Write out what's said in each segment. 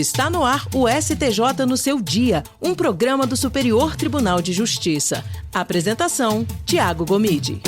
Está no ar o STJ no seu dia, um programa do Superior Tribunal de Justiça. Apresentação, Tiago Gomide.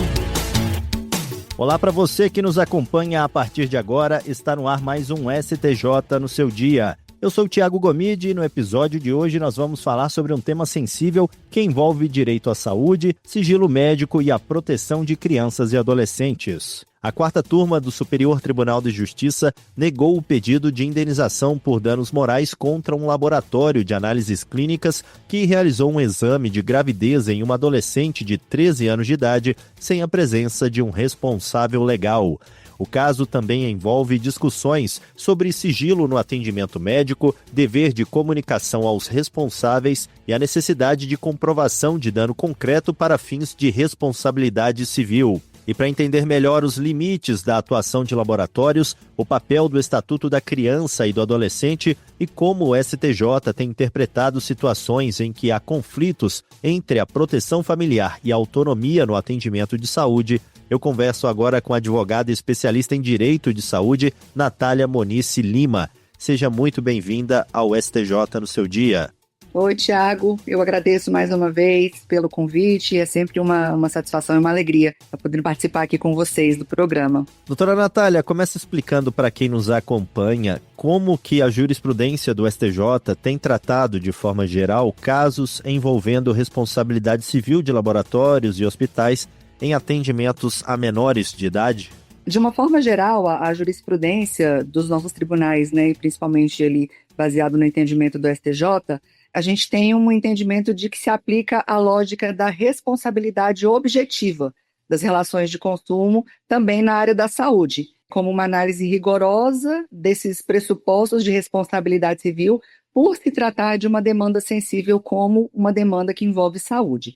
Olá para você que nos acompanha a partir de agora, está no ar mais um STJ no seu dia. Eu sou o Tiago Gomide e no episódio de hoje nós vamos falar sobre um tema sensível que envolve direito à saúde, sigilo médico e a proteção de crianças e adolescentes. A quarta turma do Superior Tribunal de Justiça negou o pedido de indenização por danos morais contra um laboratório de análises clínicas que realizou um exame de gravidez em uma adolescente de 13 anos de idade sem a presença de um responsável legal. O caso também envolve discussões sobre sigilo no atendimento médico, dever de comunicação aos responsáveis e a necessidade de comprovação de dano concreto para fins de responsabilidade civil. E para entender melhor os limites da atuação de laboratórios, o papel do Estatuto da Criança e do Adolescente e como o STJ tem interpretado situações em que há conflitos entre a proteção familiar e a autonomia no atendimento de saúde, eu converso agora com a advogada especialista em Direito de Saúde, Natália Monice Lima. Seja muito bem-vinda ao STJ no seu dia. Oi, Tiago. Eu agradeço mais uma vez pelo convite. É sempre uma satisfação e uma alegria poder participar aqui com vocês do programa. Doutora Natália, começa explicando para quem nos acompanha como que a jurisprudência do STJ tem tratado, de forma geral, casos envolvendo responsabilidade civil de laboratórios e hospitais em atendimentos a menores de idade. De uma forma geral, a jurisprudência dos nossos tribunais, né, e principalmente ali baseado no entendimento do STJ, a gente tem um entendimento de que se aplica a lógica da responsabilidade objetiva das relações de consumo também na área da saúde, como uma análise rigorosa desses pressupostos de responsabilidade civil por se tratar de uma demanda sensível como uma demanda que envolve saúde.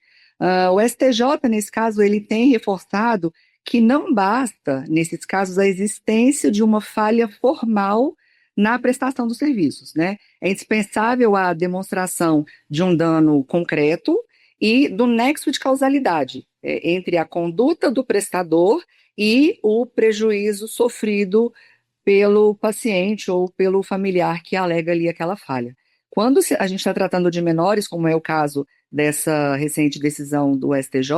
O STJ, nesse caso, ele tem reforçado que não basta, nesses casos, a existência de uma falha formal na prestação dos serviços, né? É indispensável a demonstração de um dano concreto e do nexo de causalidade entre a conduta do prestador e o prejuízo sofrido pelo paciente ou pelo familiar que alega ali aquela falha. Quando a gente está tratando de menores, como é o caso dessa recente decisão do STJ,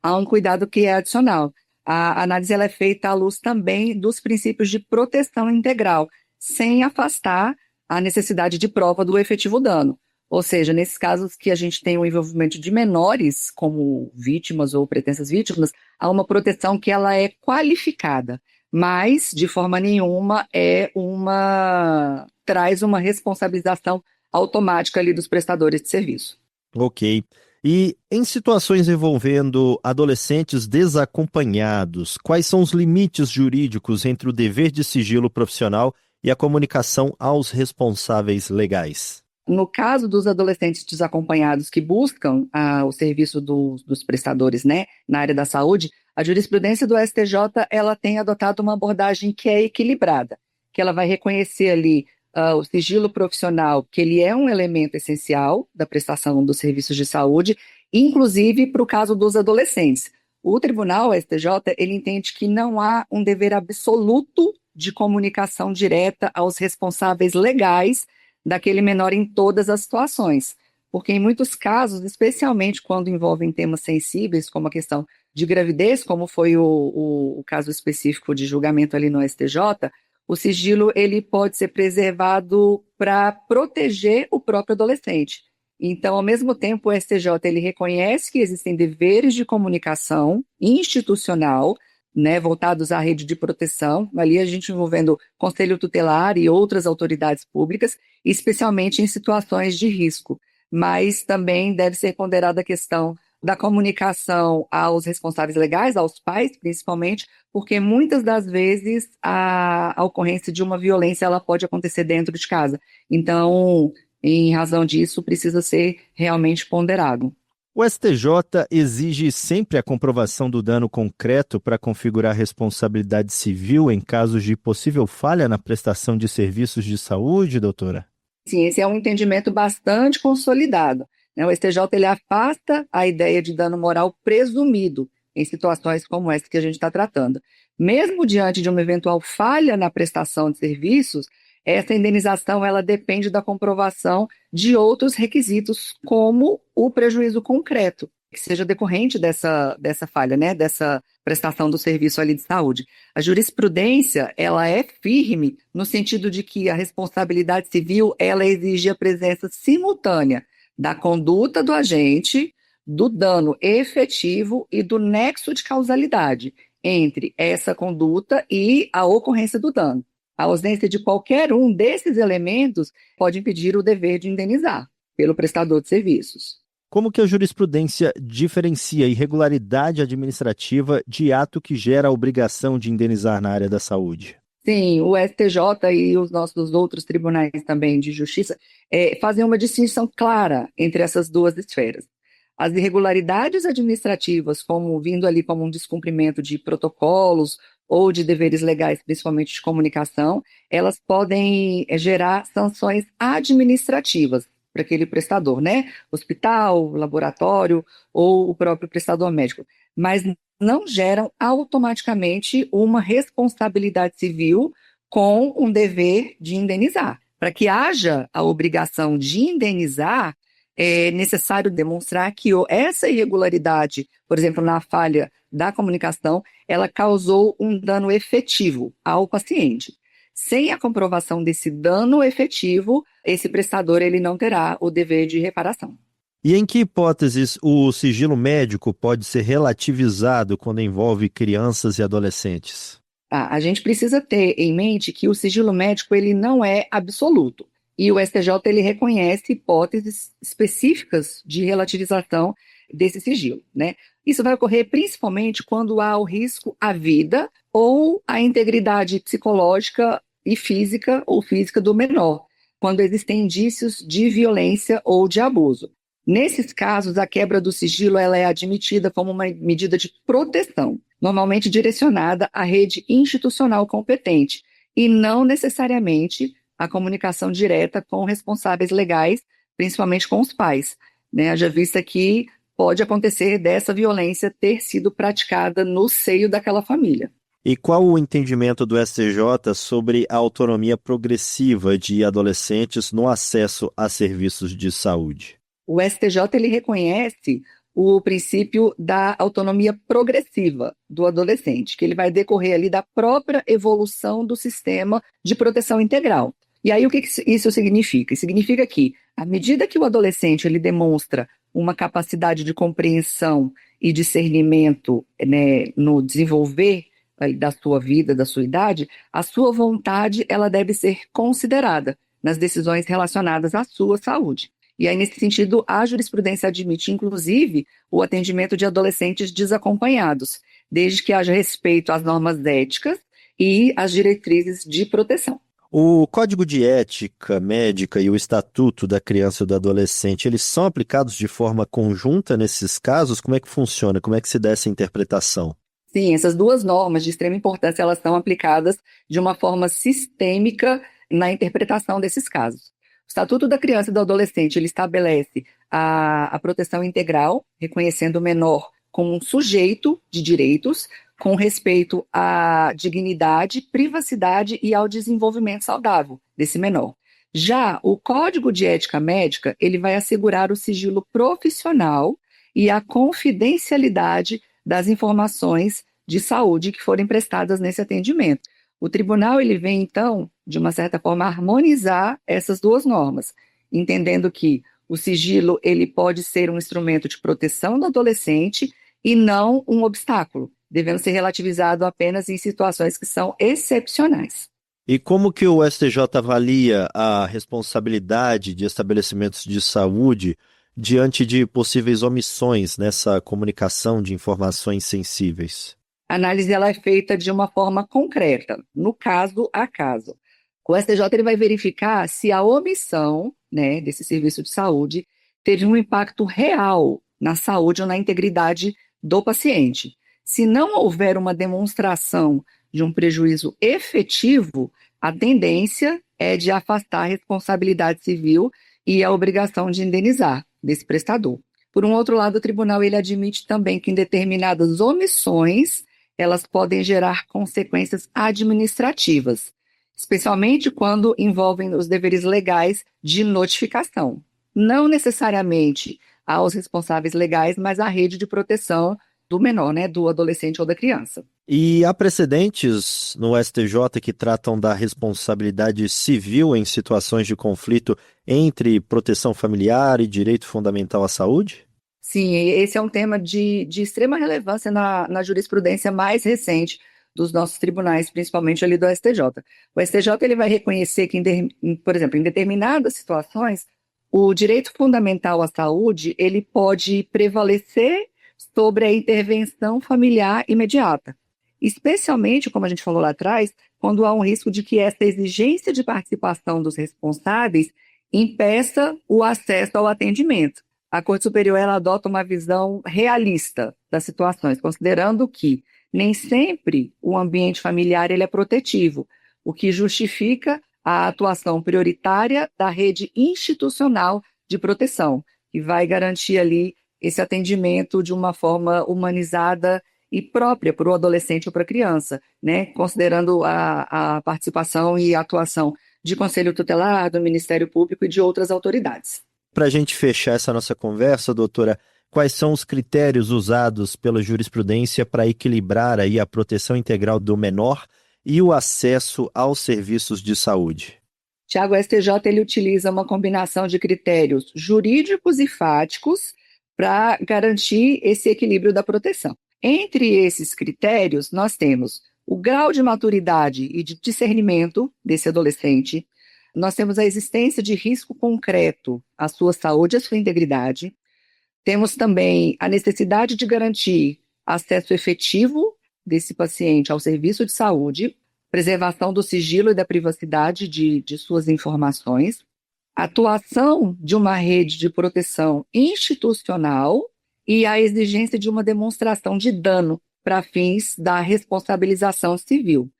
há um cuidado que é adicional. A análise ela é feita à luz também dos princípios de proteção integral, sem afastar a necessidade de prova do efetivo dano. Ou seja, nesses casos que a gente tem o envolvimento de menores como vítimas ou pretensas vítimas, há uma proteção que ela é qualificada, mas de forma nenhuma traz uma responsabilização automática ali dos prestadores de serviço. Ok. E em situações envolvendo adolescentes desacompanhados, quais são os limites jurídicos entre o dever de sigilo profissional e a comunicação aos responsáveis legais? No caso dos adolescentes desacompanhados que buscam o serviço dos prestadores, né, na área da saúde, a jurisprudência do STJ ela tem adotado uma abordagem que é equilibrada, que ela vai reconhecer ali o sigilo profissional, que ele é um elemento essencial da prestação dos serviços de saúde, inclusive para o caso dos adolescentes. O tribunal, o STJ, ele entende que não há um dever absoluto de comunicação direta aos responsáveis legais daquele menor em todas as situações, porque em muitos casos, especialmente quando envolvem temas sensíveis, como a questão de gravidez, como foi o caso específico de julgamento ali no STJ, o sigilo ele pode ser preservado para proteger o próprio adolescente. Então, ao mesmo tempo, o STJ ele reconhece que existem deveres de comunicação institucional, né, voltados à rede de proteção, ali a gente envolvendo Conselho Tutelar e outras autoridades públicas, especialmente em situações de risco. Mas também deve ser ponderada a questão da comunicação aos responsáveis legais, aos pais, principalmente, porque muitas das vezes a ocorrência de uma violência ela pode acontecer dentro de casa. Então, em razão disso, precisa ser realmente ponderado. O STJ exige sempre a comprovação do dano concreto para configurar responsabilidade civil em casos de possível falha na prestação de serviços de saúde, doutora? Sim, esse é um entendimento bastante consolidado. O STJ ele afasta a ideia de dano moral presumido em situações como essa que a gente está tratando. Mesmo diante de uma eventual falha na prestação de serviços, essa indenização ela depende da comprovação de outros requisitos, como o prejuízo concreto, que seja decorrente dessa falha, né, dessa prestação do serviço ali de saúde. A jurisprudência, ela é firme no sentido de que a responsabilidade civil, ela exige a presença simultânea da conduta do agente, do dano efetivo e do nexo de causalidade entre essa conduta e a ocorrência do dano. A ausência de qualquer um desses elementos pode impedir o dever de indenizar pelo prestador de serviços. Como que a jurisprudência diferencia irregularidade administrativa de ato que gera a obrigação de indenizar na área da saúde? Sim, o STJ e os nossos outros tribunais também de justiça fazem uma distinção clara entre essas duas esferas. As irregularidades administrativas, como vindo ali como um descumprimento de protocolos ou de deveres legais, principalmente de comunicação, elas podem gerar sanções administrativas para aquele prestador, né? Hospital, laboratório ou o próprio prestador médico. Mas não geram automaticamente uma responsabilidade civil com um dever de indenizar. Para que haja a obrigação de indenizar, é necessário demonstrar que essa irregularidade, por exemplo, na falha da comunicação, ela causou um dano efetivo ao paciente. Sem a comprovação desse dano efetivo, esse prestador ele não terá o dever de reparação. E em que hipóteses o sigilo médico pode ser relativizado quando envolve crianças e adolescentes? A gente precisa ter em mente que o sigilo médico ele não é absoluto. E o STJ ele reconhece hipóteses específicas de relativização desse sigilo, né? Isso vai ocorrer principalmente quando há o risco à vida ou à integridade psicológica e física ou física do menor, quando existem indícios de violência ou de abuso. Nesses casos, a quebra do sigilo ela é admitida como uma medida de proteção, normalmente direcionada à rede institucional competente, e não necessariamente a comunicação direta com responsáveis legais, principalmente com os pais, né? Haja vista que pode acontecer dessa violência ter sido praticada no seio daquela família. E qual o entendimento do STJ sobre a autonomia progressiva de adolescentes no acesso a serviços de saúde? O STJ ele reconhece o princípio da autonomia progressiva do adolescente, que ele vai decorrer ali da própria evolução do sistema de proteção integral. E aí o que isso significa? Significa que, à medida que o adolescente ele demonstra uma capacidade de compreensão e discernimento, né, no desenvolver da sua vida, da sua idade, a sua vontade ela deve ser considerada nas decisões relacionadas à sua saúde. E aí, nesse sentido, a jurisprudência admite, inclusive, o atendimento de adolescentes desacompanhados, desde que haja respeito às normas éticas e às diretrizes de proteção. O Código de Ética Médica e o Estatuto da Criança e do Adolescente, eles são aplicados de forma conjunta nesses casos? Como é que funciona? Como é que se dá essa interpretação? Sim, essas duas normas de extrema importância, elas são aplicadas de uma forma sistêmica na interpretação desses casos. O Estatuto da Criança e do Adolescente, ele estabelece a proteção integral, reconhecendo o menor como um sujeito de direitos, com respeito à dignidade, privacidade e ao desenvolvimento saudável desse menor. Já o Código de Ética Médica, ele vai assegurar o sigilo profissional e a confidencialidade das informações de saúde que forem prestadas nesse atendimento. O tribunal ele vem, então, de uma certa forma, harmonizar essas duas normas, entendendo que o sigilo ele pode ser um instrumento de proteção do adolescente e não um obstáculo, devendo ser relativizado apenas em situações que são excepcionais. E como que o STJ avalia a responsabilidade de estabelecimentos de saúde diante de possíveis omissões nessa comunicação de informações sensíveis? A análise ela é feita de uma forma concreta, no caso a caso. O STJ ele vai verificar se a omissão, né, desse serviço de saúde teve um impacto real na saúde ou na integridade do paciente. Se não houver uma demonstração de um prejuízo efetivo, a tendência é de afastar a responsabilidade civil e a obrigação de indenizar desse prestador. Por um outro lado, o tribunal ele admite também que em determinadas omissões elas podem gerar consequências administrativas, especialmente quando envolvem os deveres legais de notificação. Não necessariamente aos responsáveis legais, mas à rede de proteção do menor, né, do adolescente ou da criança. E há precedentes no STJ que tratam da responsabilidade civil em situações de conflito entre proteção familiar e direito fundamental à saúde? Sim, esse é um tema de extrema relevância na jurisprudência mais recente dos nossos tribunais, principalmente ali do STJ. O STJ ele vai reconhecer que, por exemplo, em determinadas situações, o direito fundamental à saúde ele pode prevalecer sobre a intervenção familiar imediata, especialmente, como a gente falou lá atrás, quando há um risco de que essa exigência de participação dos responsáveis impeça o acesso ao atendimento. A Corte Superior ela adota uma visão realista das situações, considerando que nem sempre o ambiente familiar ele é protetivo, o que justifica a atuação prioritária da rede institucional de proteção, que vai garantir ali esse atendimento de uma forma humanizada e própria para o adolescente ou para a criança, né? Considerando a participação e a atuação de Conselho Tutelar, do Ministério Público e de outras autoridades. Para a gente fechar essa nossa conversa, doutora, quais são os critérios usados pela jurisprudência para equilibrar aí a proteção integral do menor e o acesso aos serviços de saúde? Tiago, o STJ ele utiliza uma combinação de critérios jurídicos e fáticos para garantir esse equilíbrio da proteção. Entre esses critérios, nós temos o grau de maturidade e de discernimento desse adolescente, nós temos a existência de risco concreto à sua saúde e à sua integridade, temos também a necessidade de garantir acesso efetivo desse paciente ao serviço de saúde, preservação do sigilo e da privacidade de suas informações, atuação de uma rede de proteção institucional e a exigência de uma demonstração de dano para fins da responsabilização civil.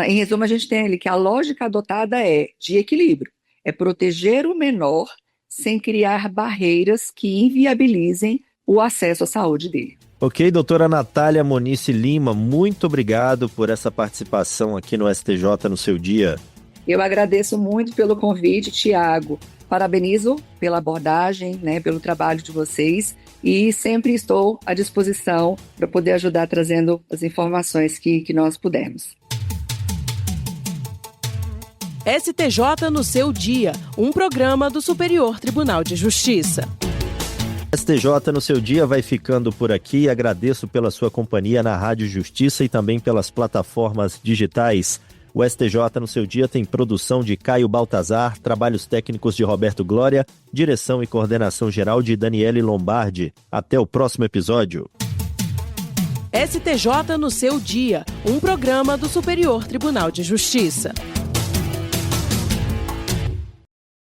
Em resumo, a gente tem ali que a lógica adotada é de equilíbrio, é proteger o menor sem criar barreiras que inviabilizem o acesso à saúde dele. Ok, doutora Natália Monice Lima, muito obrigado por essa participação aqui no STJ no seu dia. Eu agradeço muito pelo convite, Tiago. Parabenizo pela abordagem, né, pelo trabalho de vocês e sempre estou à disposição para poder ajudar trazendo as informações que nós pudermos. STJ no seu dia, um programa do Superior Tribunal de Justiça. STJ no seu dia vai ficando por aqui. Agradeço pela sua companhia na Rádio Justiça e também pelas plataformas digitais. O STJ no seu dia tem produção de Caio Baltazar, trabalhos técnicos de Roberto Glória, direção e coordenação geral de Daniele Lombardi. Até o próximo episódio. STJ no seu dia, um programa do Superior Tribunal de Justiça.